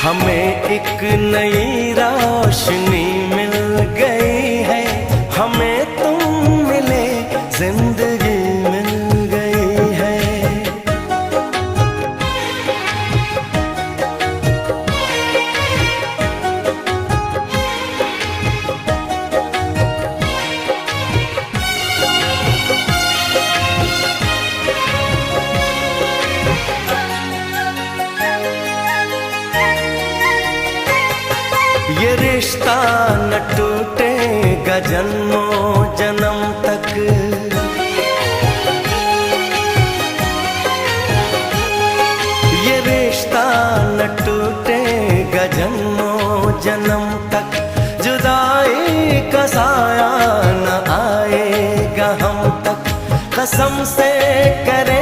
हमें एक नई रोशनी मिल गई है, हमें तुम मिले जिंदगी मिल गई है। ये रिश्ता न टूटेगा जन्मों जन्म तक, ये रिश्ता न टूटेगा जन्मों जन्म तक। जुदाई का साया न आएगा हम तक, कसम से करे